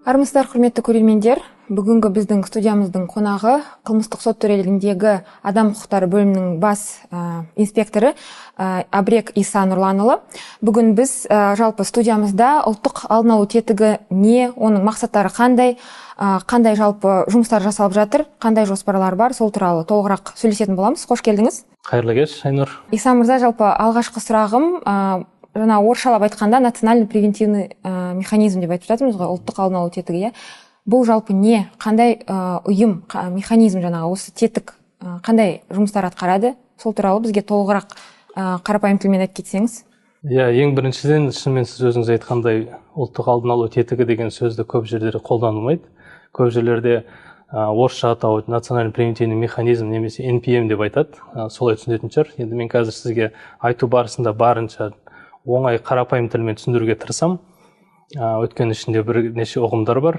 Армысыздар, құрметті көрермендер. Бүгінгі біздің студиямыздың қонағы қылмыстық сот төрелігіндегі адам құқықтары бөлімінің бас инспекторы Абрек Иса Нұрланұлы. Бүгін біз жалпы студиямызда ұлттық алдын алу тетігі не, оның мақсаттары қандай жалпы жұмыстар жасалып жатыр, қандай жоспарлар бар, сол туралы толығырақ сөйлесетін боламыз. Қош келдіңіз. Қайырлы кеш, Айнұр. Иса мырза, жалпы алғашқы сұрағым жаңа орысшалап айтқанда национальный превентивный механизм деп айтып жатырмыз ғой, ұлттық алдын алу тетігі. Бұл жалпы не, қандай ұйым, механизм, жаңағы осы тетік қандай жұмыстар атқарады? Сол туралы бізге толығырақ қарапайым тілмен айтып кетсеңіз. Ең біріншіден, шынымен сіз өзіңіз айтқандай, ұлттық алдын алу тетігі деген сөзді көп жерлерде қолданылмайды. Көп жерлерде орысша атауы национальный превентивный механизм немесе NPM деп айтады. Солай түсінетін шығар. Енді мен қазір сізге айту барысында барынша оңай қарапайым тілмен түсіндіруге тырысам. Өткен ішінде бірнеше ұғымдар бар.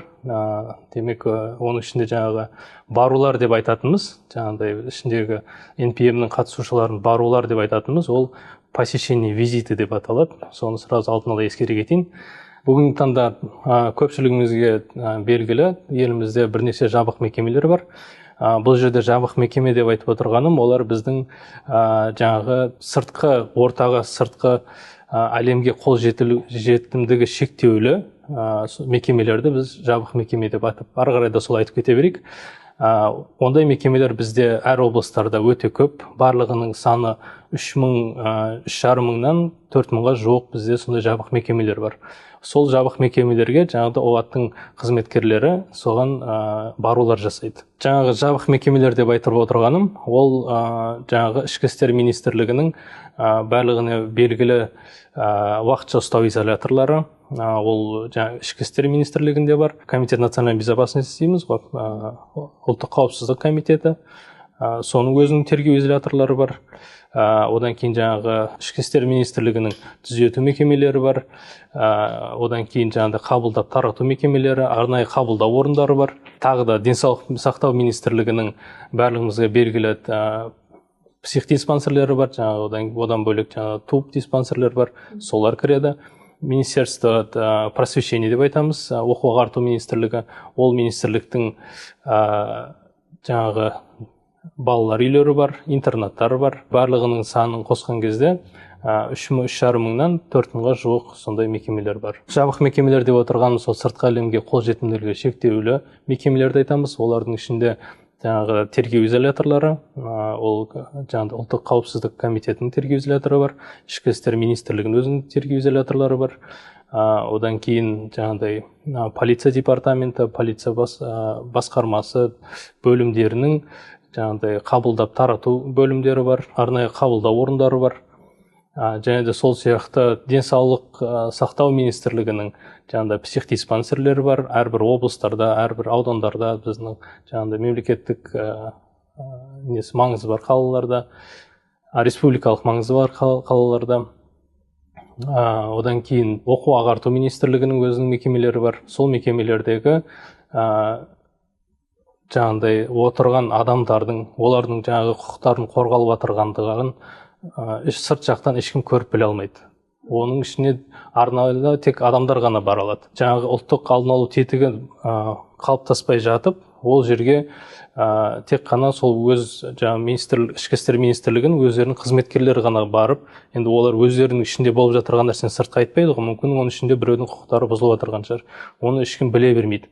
Демек, оның ішінде жаңағы барулар деп айтатынымыз, жаңағыдай ішіндегі NPM-нің қатысушыларын барулар деп айтатынымыз, ол посещение визиті деп аталады. Соны сразу алдын ала ескере кетейін. Бүгінгі таңда көпшілігімізге белгілі, елімізде бірнеше жабық мекемелер бар. Бұл жерде жабық мекеме деп айтып отырғаным, олар біздің жаңағы сыртқы ортаға, сыртқы әлемге қол жетімдігі шектеулі мекемелерді біз жабық мекеме деп атап, ары қарай да сол айтып кете берейік. Ондай мекемелер бізде әр облыстарда өте көп. Барлығының саны 3,5 мыңнан 4 мыңға жуық бізде сондай жабық мекемелер бар. Сол жабық мекемелерге жаңағыда ОАТ-тың қызметкерлері соған барулар жасайды. Жаңағы жабық мекемелер деп айтып отырғаным, ол жаңағы ішкі істер министрлігінің барлығына белгілі уақытша ұстау изоляторлары, ол ішкі істер министрлігінде бар. Комитет национальной безопасности дейміз, ұлттық қауіпсіздік комитеті, соның өзінің тергеу изоляторлары бар. Одан кейін жаңағы ішкі істер министрлігінің түзету мекемелері бар. Одан кейін жаңағы қабылдап тарату мекемелері, арнайы қабылдау орындары бар. Тағы да денсаулық сақтау министрлігінің барлығымызға белгілі психдиспансерлері бар. Одан бөлек туп диспансерлер бар. Солар кіреді. Министерство просвещения деп айтамыз, оқу ағарту министрлігі, ол министрліктің жаңағы балалар үйлері бар, интернаттары бар. Барлығының санын қосқан кезде 3,5 мыңнан 4 мыңға жуық сондай мекемелер бар. Жабық мекемелер деп отырғанымыз сол сыртқы әлемге қол жетімділігі шектеулі мекемелерді айтамыз. Олардың ішінде жаңағы тергеу изоляторлары, ол жаңағы ұлттық қауіпсіздік комитетінің тергеу изоляторы бар, ішкі істер министрлігінің өзінің тергеу изоляторлары бар. Одан кейін жаңағыдай полиция департаменті, полиция басқармасы бөлімдерінің жаңағыдай қабылдап тарату бөлімдері бар, арнайы қабылдау орындары бар. Және де сол сияқты денсаулық сақтау министрлігінің жаңағыдай психдиспансерлері бар. Әрбір облыстарда, әрбір аудандарда біздің жаңағыдай мемлекеттік маңызы бар қалаларда, республикалық маңызы бар қалаларда. Одан кейін оқу ағарту министрлігінің өзінің мекемелері бар. Сол мекемелердегі жаңағыдай отырған адамдардың, олардың жаңағы құқықтарын қорғалып отырғандығын сырт жақтан ешкім көріп біле алмайды. Оның ішіне арнайы тек адамдар ғана бара алады. Жаңағы ұлттық алдын алу тетігі қалыптаспай жатып, ол жерге тек қана сол өз ішкі істер министрлігінің өздерінің қызметкерлері ғана барып, енді олар өздерінің ішінде болып жатырған нәрсені сыртқа айтпайды ғой, мүмкін оның ішінде біреудің құқықтары бұзылып отырған шығар. Оны ешкім біле бермейді.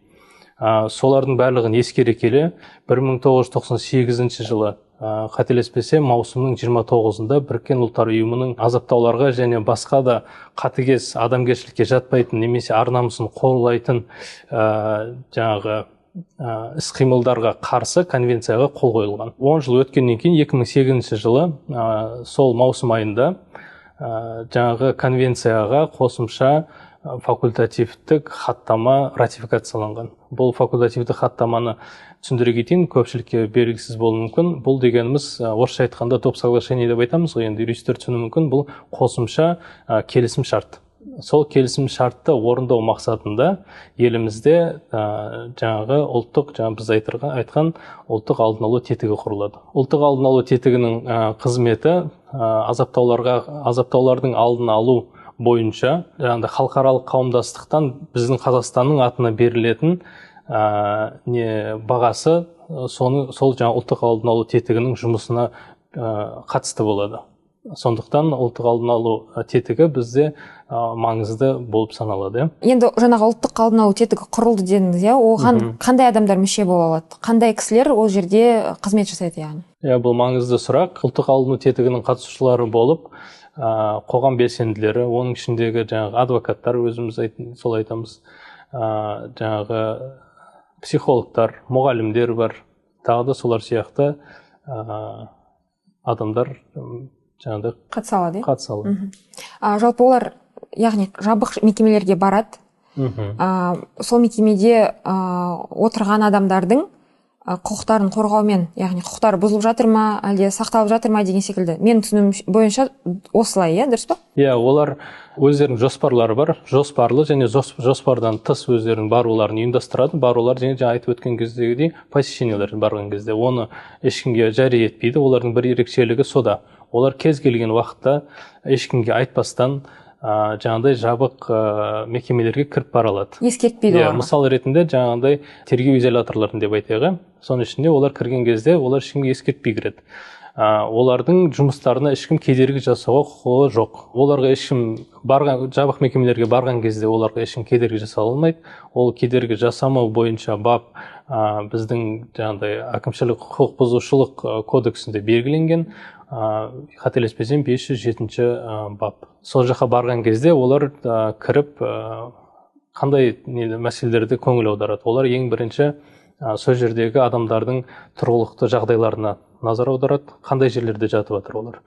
Солардың барлығын ескере келе 1998 жылы қателеспесем маусымның 29-ында Біріккен ұлттар ұйымының азаптауларға және басқа да қатыгез адамгершілікке жатпайтын немесе ар-намысын қорлайтын жаңағы іс-қимылдарға қарсы конвенцияға қол қойылған. 10 жыл өткеннен кейін 2008 жылы сол маусым айында жаңағы конвенцияға қосымша факультативтік хаттама ратификацияланған. Бұл факультативтік хаттаманы түсіндіре кетейін, көпшілікке белгісіз болуы мүмкін. Бұл дегеніміз орысша айтқанда доп соглашение деп айтамыз ғой, енді юристтер түсіну мүмкін. Бұл қосымша келісім шарт. Сол келісім шартты орындау мақсатында елімізде жаңағы ұлттық, біз айтқан ұлттық алдын алу тетігі құрылады. Ұлттық алдын алу тетігінің қызметі азаптаулардың алдын алу бойынша жаңағыдай халықаралық қауымдастықтан біздің Қазақстанның атына берілетін бағасы сол жаңа ұлттық алдын алу тетігінің жұмысына қатысты болады. Сондықтан ұлттық алдын алу тетігі бізде маңызды болып саналады. Енді жаңағы ұлттық алдын алу тетігі құрылды дедіңіз, оған қандай адамдар мүше бола алады? Қандай кісілер ол жерде қызмет жасайды яғни? Бұл маңызды сұрақ. Ұлттық алдын алу тетігінің қатысушылары болып, қоғам белсенділері, оның ішіндегі жаңағы адвокаттар, өзіміз сол айтамыз, жаңағы психологтар, мұғалімдер бар, тағы да солар сияқты адамдар жаңағыдай қатыса алады. Жалпы олар яғни жабық мекемелерге барады. Сол мекемеде отырған адамдардың құқықтарын қорғаумен, яғни құқықтары бұзылып жатыр ма, әлде сақталып жатыр ма деген секілді. Мен түсінуім бойынша осылай, дұрыс па? Олар өздерінің жоспарлары бар, жоспарлы және жоспардан тыс өздерінің баруларын ұйымдастырады. Барулар және айтып өткен кездегідей посещениялар барған кезде оны ешкімге жария етпейді. Олардың бір ерекшелігі сода. Олар кез келген уақытта ешкімге айтпастан жаңағыдай жабық мекемелерге кіріп бара алады. Ескертпейді олар. Мысал ретінде жаңағыдай тергеу изоляторларын деп айтайық. Соның ішінде олар кірген кезде олар ешкімге ескертпей кіреді. Олардың жұмыстарына ешкім кедергі жасауға құқығы жоқ. Оларға ешкім жабық мекемелерге барған кезде оларға ешкім кедергі жасала алмайды. Ол кедергі жасамау бойынша бап біздің жаңағыдай әкімшілік құқық бұзушылық кодексінде белгіленген. Қателеспесем 507 бап. Сол жаққа барған кезде олар кіріп қандай мәселелерді көңіл аударады. Олар ең бірінші сол жердегі адамдардың тұрғылықты жағдайларына назар аударады. Қандай жерлерде жатып жатыр олар,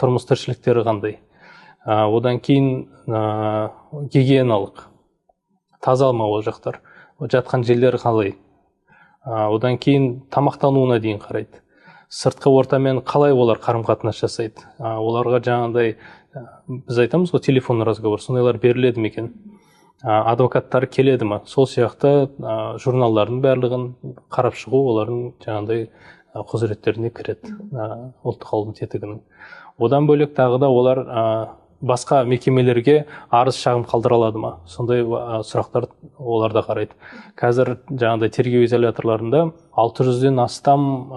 тұрмыс тіршіліктері қандай. Одан кейін гигиеналық, таза ма ол жақтар, жатқан жерлері қалай. Одан кейін тамақтануына дейін қарайды. Сыртқы ортамен қалай олар қарым-қатынас жасайды. Оларға жаңағыдай біз айтамыз ғой, телефон разговор, сондайлар беріледі ме екен? Адвокаттар келеді ме? Сол сияқты журналдардың барлығын қарап шығу олардың жаңағыдай құзыреттеріне кіреді, ұлттық алдын тетігінің. Одан бөлек тағы да олар басқа мекемелерге арыз шағым қалдыра алады ма? Сондай сұрақтар оларда қарайды. Қазір жаңағыдай тергеу изоляторларында 600-ден астам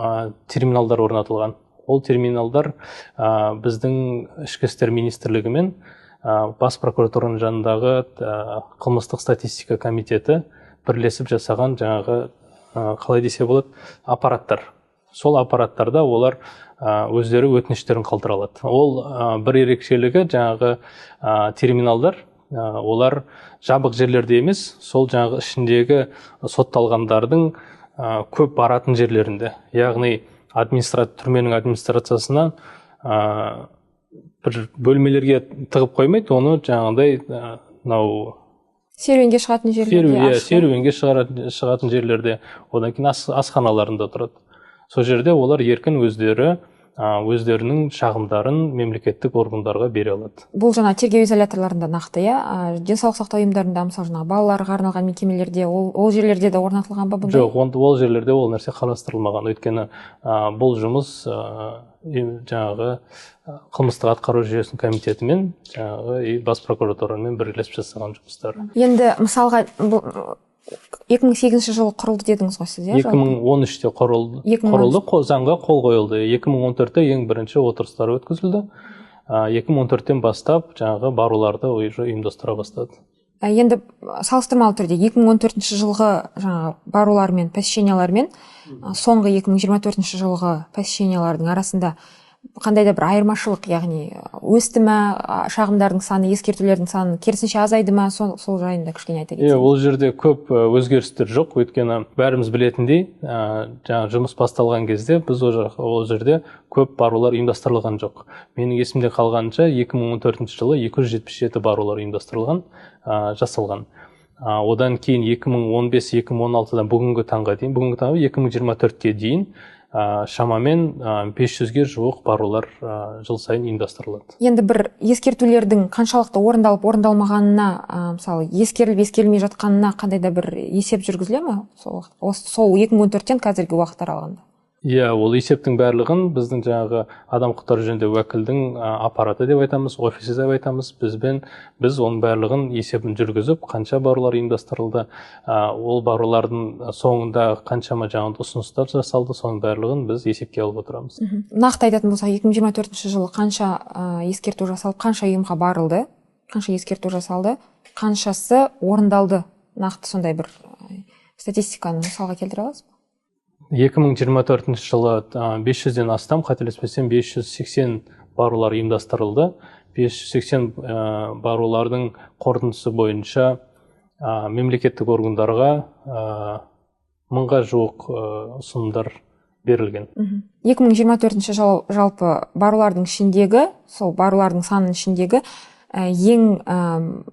терминалдар орнатылған. Ол терминалдар біздің ішкі істер министрлігі мен бас прокуратураның жанындағы қылмыстық статистика комитеті бірлесіп жасаған жаңағы қалай десе болады, аппараттар. Сол аппараттарда олар өздері өтініштерін қалдыра алады. Ол бір ерекшелігі жаңағы терминалдар, олар жабық жерлерде емес, сол жаңағы ішіндегі сотталғандардың көп баратын жерлерінде. Яғни түрменің администрациясына бір бөлмелерге тығып қоймайды, оны жаңағыдай серуенге шығатын жерлерде. Серуенге шығатын жерлерде, одан кейін асханаларында тұрады. Сол жерде олар еркін өздерінің шағымдарын мемлекеттік органдарға бере алады. Бұл жаңа тергеу изоляторларында нақты, денсаулық сақтау ұйымдарында, мысалы балаларға арналған мекемелерде, ол жерлерде де орнатылған ба бұндай? Жоқ, ол жерлерде ол нәрсе қарастырылмаған. Өйткені бұл жұмыс жаңағы қылмыстық атқару жүйесінің комитетімен жаңағы бас прокуратурамен бірлесіп жасаған жұмыстар. Енді мысалға 2008 жылы құрылды дедіңіз ғой сіз, 2013-те құрылды, заңға қол қойылды. 2014-те ең бірінші отырыстар өткізілді. 2014-тен бастап жаңағы баруларды ұйымдастыра бастады. Енді салыстырмалы түрде 2014 жылғы жаңағы барулар мен посещениялар мен соңғы 2024 жылғы посещениялардың арасында қандай да бір айырмашылық, яғни өсті ме шағымдардың саны, ескертулердің саны, керісінше азайды ма, сол жайында кішкене айта кетсеңіз? Ол жерде көп өзгерістер жоқ, өйткені бәріміз білетіндей, жаңа жұмыс басталған кезде біз ол жерде көп барулар ұйымдастырылған жоқ. Менің есімде қалғанынша 2014 жылы 277 барулар ұйымдастырылған, жасалған. Одан кейін 2015-2016-дан бүгінгі таңға дейін, 2024-ке дейін шамамен 500-ге жуық барулар жыл сайын ұйымдастырылады. Енді бір ескертулердің қаншалықты орындалып орындалмағанына, мысалы ескеріліп ескерілмей жатқанына қандай да бір есеп жүргізіле ме сол 2014-тен қазіргі уақыт аралығында? Иә, ол есептің барлығын біздің жаңағы адам құқықтары жөніндегі уәкілдің аппараты деп айтамыз, офисі деп айтамыз. Біз оның барлығын есебін жүргізіп, қанша барулар ұйымдастырылды, ол барулардың соңында қаншама жаңағы ұсыныстар жасалды, соның барлығын біз есепке алып отырамыз. Нақты айтатын болсақ, 2024 жылы қанша ескерту жасалып, қанша ұйымға барылды, қанша ескерту жасалды, қаншасы орындалды? Нақты сондай бір статистиканы мысалға келтіре аласыз ба? 2024 жылы 500-ден астам, қателеспесем 580 барулар ұйымдастырылды. 580 барулардың қорытындысы бойынша мемлекеттік органдарға 1000-ға жуық ұсынымдар берілген. 2024 жылы жалпы барулардың ішіндегі, сол барулардың санының ішіндегі ең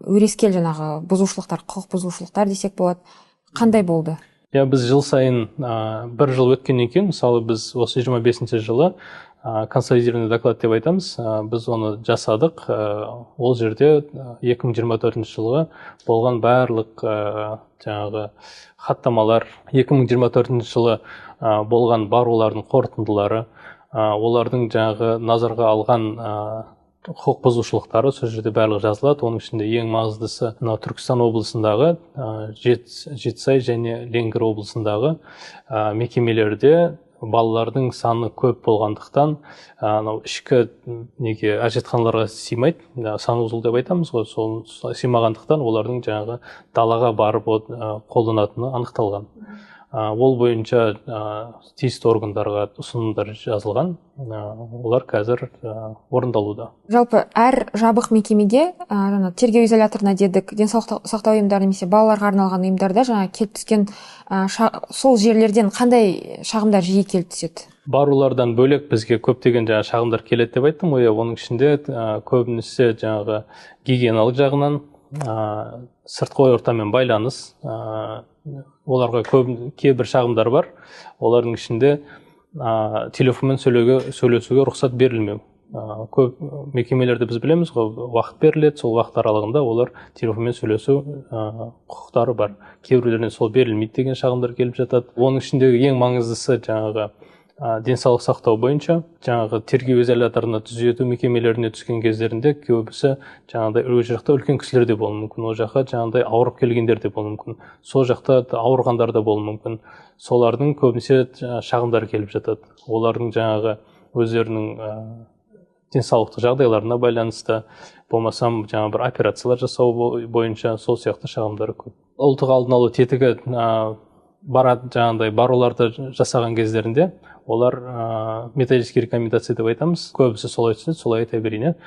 өрескел жаңағы бұзушылықтар, құқық бұзушылықтар десек болады, қандай болды? Біз жыл сайын бір жыл өткеннен кейін, мысалы біз осы 25-ші жылы консолидированный доклад деп айтамыз, біз оны жасадық. Ол жерде 2024 жылғы болған барлық жаңағы хаттамалар, 2024 жылы болған барулардың қорытындылары, олардың жаңағы назарға алған құқық бұзушылықтары сол жерде барлығы жазылады. Оның ішінде ең маңыздысы Түркістан облысындағы Жетісай және Ленгір облысындағы мекемелерде балалардың саны көп болғандықтан, ішкі әжетханаларға сыймайды, санузел деп айтамыз ғой, сол сыймағандықтан олардың жаңағы далаға барып қолданатыны анықталған. Ол бойынша тиісті органдарға ұсынымдар жазылған, олар қазір орындалуда. Жалпы әр жабық мекемеде, тергеу изоляторына дедік, денсаулық сақтау ұйымдары немесе балаларға арналған ұйымдарда жаңа келіп түскен сол жерлерден қандай шағымдар жиі келіп түседі? Барулардан бөлек бізге көптеген жаңа шағымдар келеді деп айттым ғой. Оның ішінде көбінесе жаңағы гигиеналық жағынан, сыртқы ортамен байланыс, оларға кейбір шағымдар бар. Олардың ішінде телефонмен сөйлесуге рұқсат берілмеу. Көп мекемелерде біз білеміз ғой, уақыт беріледі, сол уақыт аралығында олар телефонмен сөйлесу құқықтары бар. Кейбіреулеріне сол берілмейді деген шағымдар келіп жатады. Оның ішіндегі ең маңыздысы жаңағы денсаулық сақтау бойынша, жаңағы тергеу изоляторына түзету мекемелеріне түскен кездерінде көбісі жаңағыдай ол жақта үлкен кісілер де болуы мүмкін, ол жаққа жаңағыдай ауырып келгендер де болуы мүмкін, сол жақта ауырғандар да болуы мүмкін. Солардың көбінесе шағымдар келіп жатады. Олардың жаңағы өздерінің денсаулықтық жағдайларына байланысты, болмасам жаңа бір операциялар жасау бойынша сол сияқты шағымдар көп. Ұлттық алдын алу тетігі баруларды жасаған кездерінде олар методический рекомендация деп айтамыз. Көбісі солай түсінеді, солай айта берейін.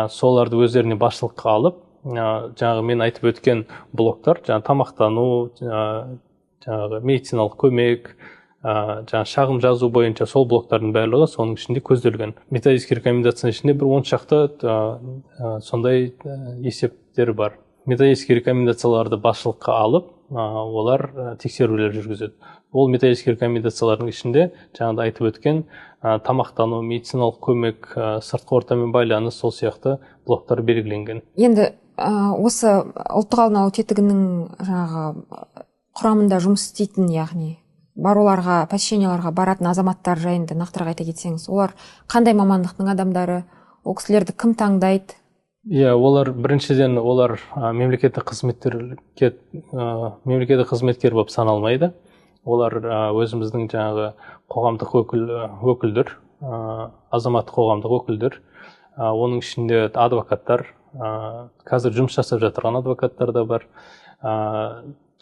Соларды өздеріне басшылыққа алып, жаңағы мен айтып өткен блоктар, жаңағы тамақтану, жаңағы медициналық көмек, жаңағы шағым жазу бойынша сол блоктардың барлығы соның ішінде көзделген. Методический рекомендацияның ішінде бір 10 шақты сондай есептер бар. Методический рекомендацияларды басшылыққа алып, олар тексерулер жүргізеді. Ол методический рекомендациялардың ішінде жаңағыда айтып өткен тамақтану, медициналық көмек, сыртқы ортамен байланыс, сол сияқты блоктар белгіленген. Енді осы ұлттық алдын алу тетігінің жаңағы құрамында жұмыс істейтін, яғни баруларға, посещенияларға баратын азаматтар жайында нақтырақ айта кетсеңіз, олар қандай мамандықтың адамдары, ол кісілерді кім таңдайды? Олар біріншіден олар мемлекеттік қызметкер болып саналмайды. Олар өзіміздің жаңағы қоғамдық өкілдер, азаматтық қоғамдық өкілдер, оның ішінде адвокаттар, қазір жұмыс жасап жатырған адвокаттар да бар,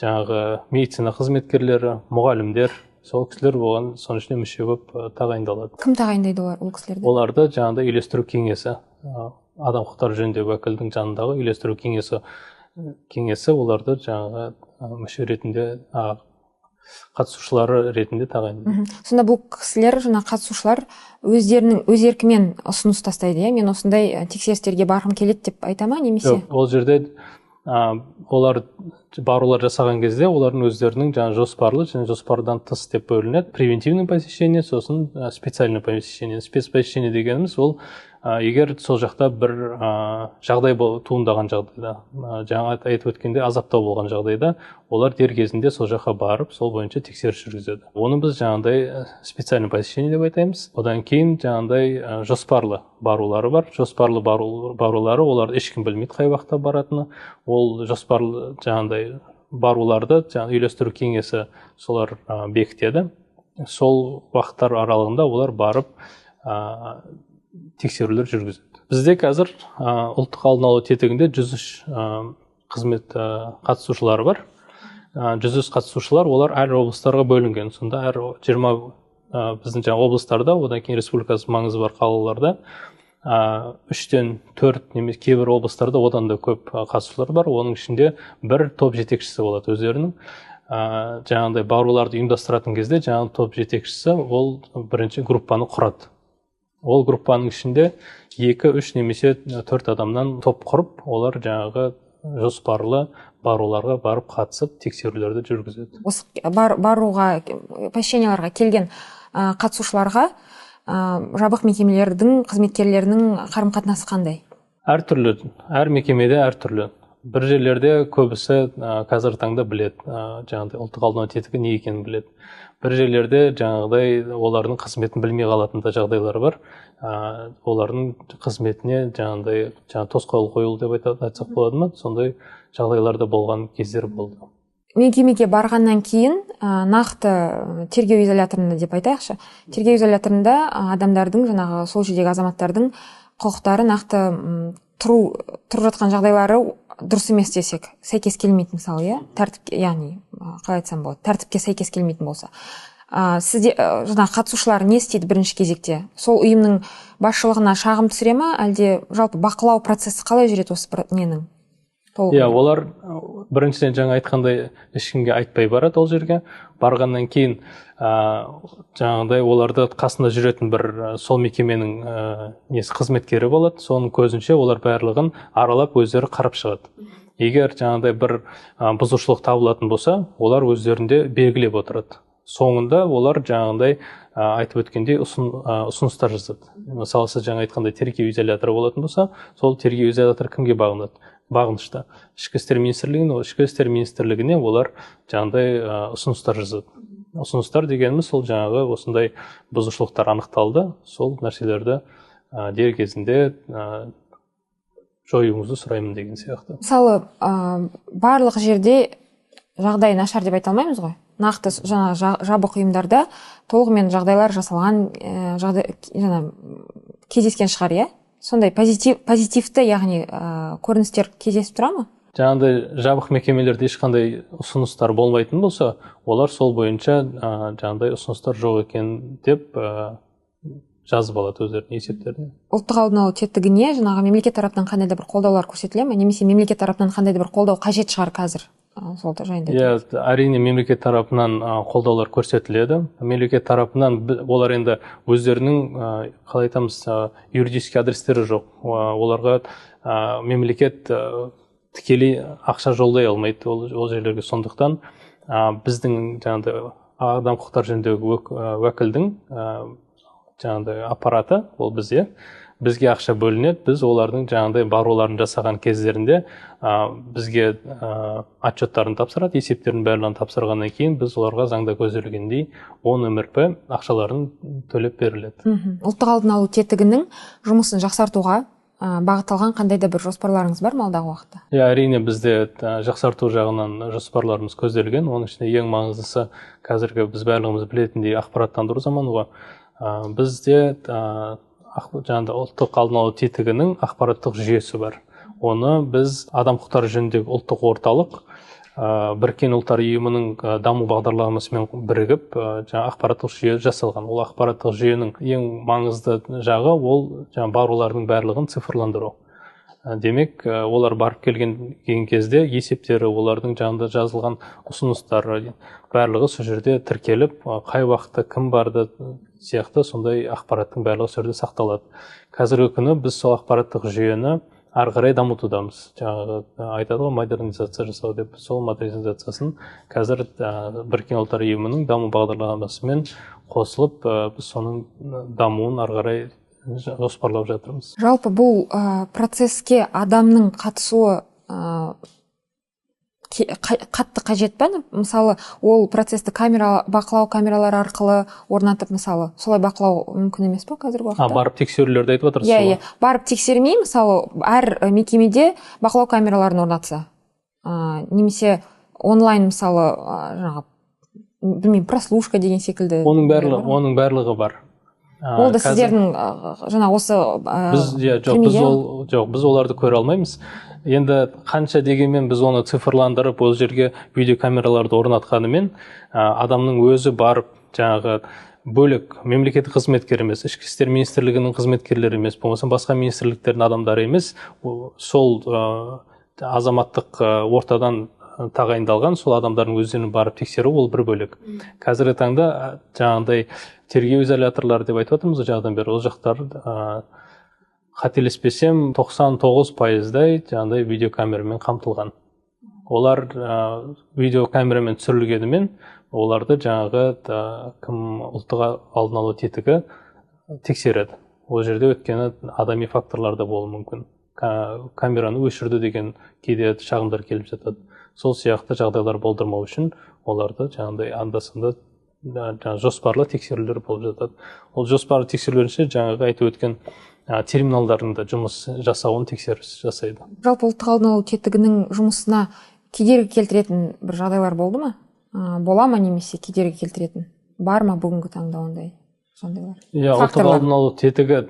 жаңағы медицина қызметкерлері, мұғалімдер, сол кісілер болған соның ішіне мүше болып тағайындалады. Кім тағайындайды олар, ол кісілерді? Оларды жаңағыда үйлестіру кеңесі, адам құқықтары жөніндегі уәкілдің жанындағы үйлестіру кеңесі оларды жаңағы мүше ретінде, қатысушылары ретінде тағайындайды. Сонда бұл кісілер, жаңа қатысушылар өздерінің өз еркімен ұсыныс тастайды, мен осындай тексерістерге барғым келеді деп айта ма, немесе? Жоқ, ол жерде олар барулар жасаған кезде олардың өздерінің жаңа жоспарлы және жоспардан тыс деп бөлінеді. Превентивный посещение, сосын специальный посещение. Спецпосещение дегеніміз ол егер сол жақта бір жағдай туындаған жағдайда, жаңа айтып өткенде азаптау болған жағдайда, олар дер кезінде сол жаққа барып, сол бойынша тексеріс жүргізеді. Оны біз жаңағыдай специальный посещение деп айтаймыз. Одан кейін жаңағыдай жоспарлы барулары бар. Жоспарлы барулары оларды ешкім білмейді қай уақытта баратыны. Ол жоспарлы жаңағыдай баруларды үйлестіру кеңесі солар бекітеді. Сол уақыттар аралығында олар барып тексерулер жүргізеді. Бізде қазір ұлттық алдын алу тетігінде 103 қызмет қатысушылары бар. 103 қатысушылар, олар әр облыстарға бөлінген. Сонда әр 20 біздің облыстарда, одан кейін республикасы маңызы бар қалаларда 3-тен 4 немесе кейбір облыстарда одан да көп қатысушылар бар. Оның ішінде бір топ жетекшісі болады өздерінің. Жаңағыдай баруларды ұйымдастыратын кезде жаңағы топ жетекшісі ол бірінші группаны құрады. Ол группаның ішінде 2-3 немесе 4 адамнан топ құрып, олар жаңағы жоспарлы баруларға барып қатысып тексерулерді жүргізеді. Осы баруға, посещенияларға келген қатысушыларға жабық мекемелердің қызметкерлерінің қарым-қатынасы қандай? Әртүрлі, әр мекемеде әртүрлі. Бір жерлерде көбісі қазір таңда біледі, жаңағыдай ұлттық алдын алу тетігі не екенін біледі. Бір жерлерде жаңағыдай олардың қызметін білмей қалатын да жағдайлар бар. Олардың қызметіне жаңағыдай тосқауыл қойылу деп айтсақ болады ма? Сондай жағдайларда болған кездер болды. Мекемеге барғаннан кейін нақты тергеу изоляторында деп айтайықшы. Тергеу изоляторында адамдардың, жаңағы сол жердегі азаматтардың құқықтары нақты тұрып жатқан жағдайлары дұрыс емес десек, сәйкес келмейтін мысалы, тәртіпке, яғни қалай айтсам болады, тәртіпке сәйкес келмейтін болса. Сізде жаңағы қатысушылар не істейді бірінші кезекте? Сол ұйымның басшылығына шағым түсіре ме, әлде жалпы бақылау процесі қалай жүреді осы ненің? Олар біріншіден жаңа айтқандай ешкімге айтпай барады ол жерге. Барғаннан кейін жаңағыдай оларды қасында жүретін бір сол мекеменің қызметкері болады. Соның көзінше олар барлығын аралап өздері қарап шығады. Егер жаңағыдай бір бұзушылық табылатын болса, олар өздерінде белгілеп отырады. Соңында олар жаңағыдай айтып өткендей ұсыныстар жазады. Мысалы, сіз жаңа айтқандай тергеу изоляторы болатын болса, сол тергеу изоляторы кімге бағынышты? Ішкі істер министрлігіне, ішкі істер министрлігіне олар жаңағыдай ұсыныстар жазады. Ұсыныстар дегеніміз сол жаңағы осындай бұзушылықтар анықталды, сол нәрселерді дер кезінде жоюыңызды сұраймын деген сияқты. Мысалы, барлық жерде жағдай нашар деп айта алмаймыз ғой. Нақты жабық ұйымдарда толығымен жағдайлар жасалған, кездескен шығар, иә? Сондай позитивті, яғни көріністер кездесіп тұра ма? Жаңағыдай жабық мекемелерде ешқандай ұсыныстар болмайтын болса, олар сол бойынша жаңағыдай ұсыныстар жоқ екен деп жазып алады өздерінің есептеріне. Ұлттық алдын алу тетігіне жаңағы мемлекет тарапынан қандай да бір қолдаулар көрсетіле ме, немесе мемлекет тарапынан қандай да бір қолдау қажет шығар қазір? Сол жайында. Әрине мемлекет тарапынан қолдаулар көрсетіледі. Мемлекет тарапынан олар енді өздерінің, қалай айтамыз, юридический адрестері жоқ. Оларға мемлекет тікелей ақша жолдай алмайды ол жерлерге. Сондықтан біздің жаңағыдай адам құқықтары жөніндегі уәкілдің жаңағыдай аппараты, ол бізге ақша бөлінеді. Біз олардың жаңағыдай баруларын жасаған кездерінде бізге отчеттарын тапсырады, есептерін барлығын тапсырғаннан кейін біз оларға заңда көзделгендей 10 МРП ақшаларын төлеп беріледі. Ұлттық алдын алу тетігінің жұмысын жақсартуға бағытталған қандай да бір жоспарларыңыз бар ма алдағы уақытта? Әрине бізде жақсарту жағынан жоспарларымыз көзделген. Оның ішінде ең маңыздысы қазіргі біз барлығымыз білетіндей ақпараттандыру заманы ғой. Бізде жаңағыдай ұлттық алдын алу тетігінің ақпараттық жүйесі бар. Оны біз адам құқықтары жөніндегі ұлттық орталық Біріккен ұлттар ұйымының даму бағдарламасымен бірігіп ақпараттық жүйе жасалған. Ол ақпараттық жүйенің ең маңызды жағы ол барулардың барлығын цифрландыру. Демек, олар барып келген кезде есептері, олардың жанында жазылған ұсыныстары барлығы сол жерде тіркеліп, қай уақытта кім барды сияқты сондай ақпараттың барлығы сол жерде сақталады. Қазіргі күні біз сол ақпараттық жүйені ары қарай дамытудамыз. Жаңағы айтады ғой, модернизация жасау деп, сол модернизациясын қазір Біріккен ұлттар ұйымының даму бағдарламасымен қосылып, біз соның дамуын ары қарай жоспарлап жатырмыз. Жалпы бұл процесске адамның қатысуы қатты қажет па? Мысалы, ол процессті бақылау камералары арқылы орнатып, мысалы, солай бақылау мүмкін емес па қазіргі уақытта? Барып тексерулерді айтып отырсыз ғой? Иә, барып тексермей, мысалы, әр мекемеде бақылау камераларын орнатса, немесе онлайн, мысалы, жаңағы, білмеймін, прослушка деген секілді. Оның барлығы бар. Ол да сіздердің жаңа осы біз оларды көре алмаймыз. Енді қанша дегенмен біз оны цифрландырып, ол жерге видеокамераларды орнатқанымен адамның өзі барып, жаңағы бөлек мемлекеттік қызметкер емес, ішкі істер министрлігінің қызметкерлері емес, болмаса басқа министрліктердің адамдары емес, сол азаматтық ортадан тағайындалған сол адамдардың өздерін барып тексеру, ол бір бөлек. Қазіргі таңда жаңағыдай тергеу изоляторлары деп айтып отырмыз жағдан бері, ол жақтар қателеспесем 99%-дай жаңағыдай видеокамерамен қамтылған. Олар видеокамерамен түсірілгенімен оларды жаңағы кім ұлттық алдын алу тетігі тексереді. Ол жерде өткені адами факторлар да болуы мүмкін. Камераны өшірді деген кейде шағымдар келіп жатады. Сол сияқты жағдайлар болдырмау үшін оларды жаңағыдай анда-санда жоспарлы тексерулер болып жатады. Ол жоспарлы тексерулерінше жаңағы айтып өткен терминалдардың да жұмыс жасауын тексеріс жасайды. Жалпы ұлттық алдын алу тетігінің жұмысына кедергі келтіретін бір жағдайлар болды ма? Бола ма немесе кедергі келтіретін? Бар ма бүгінгі таңда ондай жағдайлар? Ұлттық алдын алу тетігі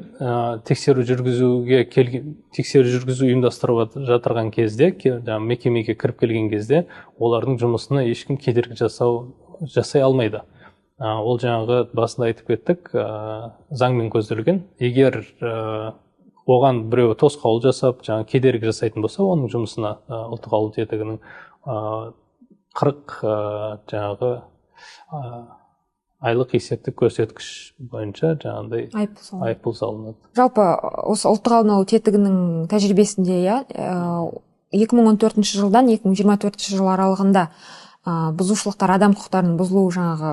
тексеру жүргізу ұйымдастырып жатырған кезде, мекемеге кіріп келген кезде, олардың жұмысына ешкім кедергі жасай алмайды. Ол жаңағы басында айтып кеттік, заңмен көзделген. Егер оған біреу тосқауыл жасап, жаңағы кедергі жасайтын болса, оның жұмысына ұлттық алдын алу тетігінің 40 жаңағы айлық есептік көрсеткіш бойынша жаңағыдай айыппұл салынады. Жалпы осы ұлттық алдын алу тетігінің тәжірибесінде 2014 жылдан 2024 жыл аралығында бұзушылықтар, адам құқықтарының бұзылуы жаңағы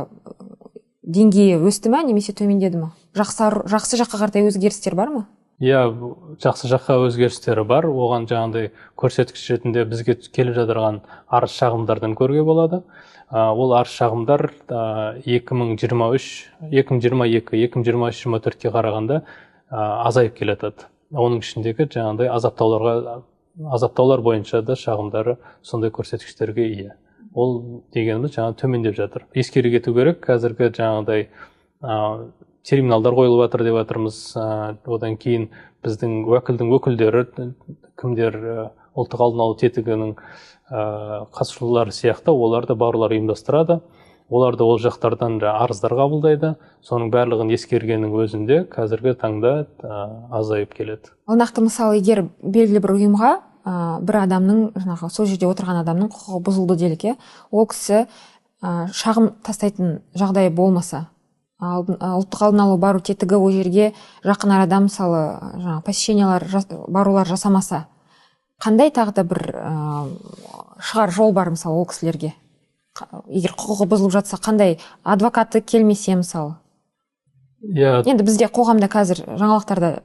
деңгейі өсті ме немесе төмендеді ме? Жақсы жаққа қарай өзгерістер бар ма? Жақсы жаққа өзгерістері бар. Оған жаңағыдай көрсеткіш ретінде бізге келіп жатырған арыз шағымдардан көруге болады. Ол арыз шағымдар 2022-2023-2024-ке қарағанда азайып келеді. Оның ішіндегі жаңағыдай азаптаулар бойынша да шағымдары сондай көрсеткіштерге ие. Ол дегеніміз жаңа төмендеп жатыр. Ескере кету керек, қазіргі жаңағыдай терминалдар қойылып жатыр деп жатырмыз. Одан кейін біздің уәкілдің өкілдері, кімдер ұлттық алдын алу тетігінің қатысушылары сияқты, олар да барулар ұйымдастырады. Олар да ол жақтардан арыздар қабылдайды. Соның барлығын ескергеннің өзінде қазіргі таңда азайып келеді. Нақты мысалы, егер белгілі бір ұйымға бір адамның, жаңағы сол жерде отырған адамның құқығы бұзылды делік, ол кісі шағым тастайтын жағдай болмаса, ұлттық алдын алу бару тетігі ол жерге жақын арада мысалы посещениялар, барулар жасамаса, қандай тағы да бір шығар жол бар мысалы ол кісілерге? Егер құқығы бұзылып жатса, қандай адвокаты келмесе мысалы? Енді бізде қоғамда қазір жаңалықтарда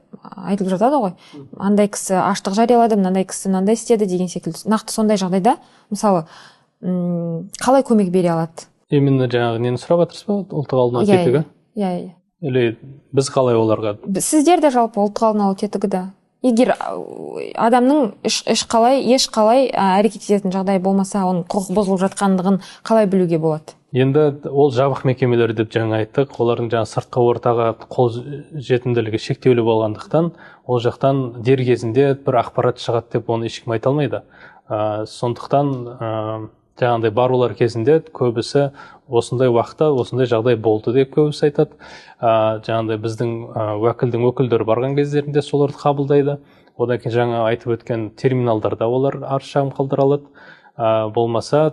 айтылып жатады ғой, андай кісі аштық жариялады, мынандай кісі мынандай істеді деген секілді. Нақты сондай жағдайда мысалы қалай көмек бере алады? Именно жаңағы нені сұрап жатырсыз ба? Ұлттық алдын алу тетігі? Или біз қалай оларға? Сіздер де жалпы ұлттық алдын алу тетігі да. Егер адамның еш қалай әрекет ететін жағдай болмаса, оның құқық бұзылып жатқандығын қалай білуге болады? Енді ол жабық мекемелер деп жаңа айттық, олардың жаңа сыртқы ортаға қол жетімділігі шектеулі болғандықтан, ол жақтан дер кезінде бір ақпарат шығады деп оны ешкім айта алмайды. Сондықтан жаңағыдай барулар кезінде көбісі осындай уақытта осындай жағдай болды деп көбісі айтады. Жаңағыдай біздің уәкілдің өкілдері барған кездерінде соларды қабылдайды. Одан кейін жаңа айтып өткен терминалдарда олар арыз шағым қалдыра алады. Болмаса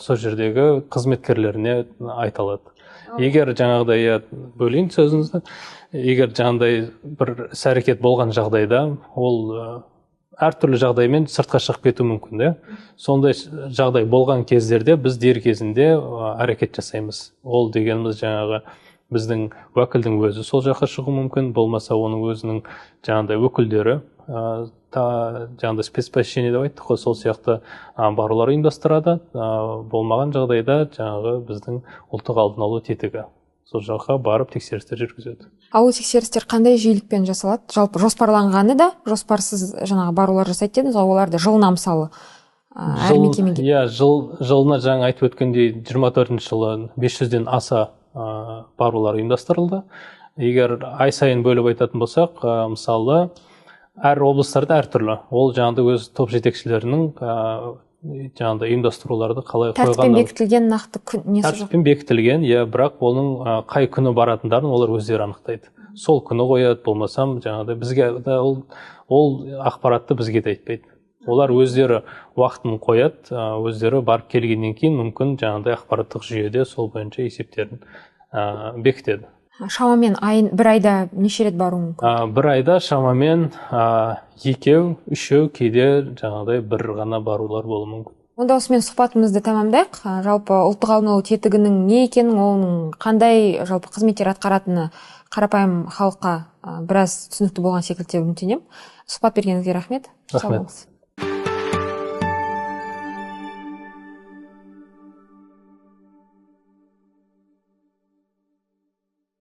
сол жердегі қызметкерлеріне айта алады. Егер жаңағыдай бөлейін сөзіңізді, егер жаңағыдай бір іс-әрекет болған жағдайда, ол әртүрлі жағдаймен сыртқа шығып кету мүмкін. Сондай жағдай болған кездерде біз дер кезінде әрекет жасаймыз. Ол дегеніміз жаңағы біздің уәкілдің өзі сол жаққа шығуы мүмкін, болмаса оның өзінің жаңағыдай өкілдері, жаңағыдай спецпосещение деп айттық қой, сол сияқты барулар ұйымдастырады. Болмаған жағдайда жаңағы біздің ұлттық алдын алу тетігі сол жаққа барып тексерістер жүргізеді. Ал ол тексерістер қандай жиілікпен жасалады? Жалпы жоспарланғаны да, жоспарсыз жаңағы барулар жасайды дедіңіз, оларды жылына мысалы әр мекемеге? Иә, жылына жаңа айтып өткендей 24 жылы 500-ден аса барулар ұйымдастырылды. Егер ай сайын бөліп айтатын болсақ, мысалы әр облыстарда әртүрлі. Ол жаңағыдай өз топ жетекшілерінің жаңағыдай ұйымдастыруларды қалай қойғаны. Тәртіппен бекітілген нақты күн несі жоқ? Тәртіппен бекітілген, бірақ оның қай күні баратындарын олар өздері анықтайды. Сол күні қояды, болмасам жаңағыдай бізге ол ақпаратты бізге де айтпайды. Олар өздері уақытын қояды, өздері барып келгеннен кейін мүмкін жаңағыдай ақпараттық жүйеде сол бойынша есептерін бекітеді. Шамамен бір айда неше рет бару мүмкін? Бір айда шамамен 2, 3, кейде жаңағыдай бір ғана барулар болуы мүмкін. Онда осымен сұхбатымызды тамамдайық. Жалпы ұлттық алдын алу тетігінің не екенін, оның қандай жалпы қызметтер атқаратыны қарапайым халыққа біраз түсінікті болған секілді деп үміттенемін. Сұхбат бергеніңізге рахмет. Рахмет.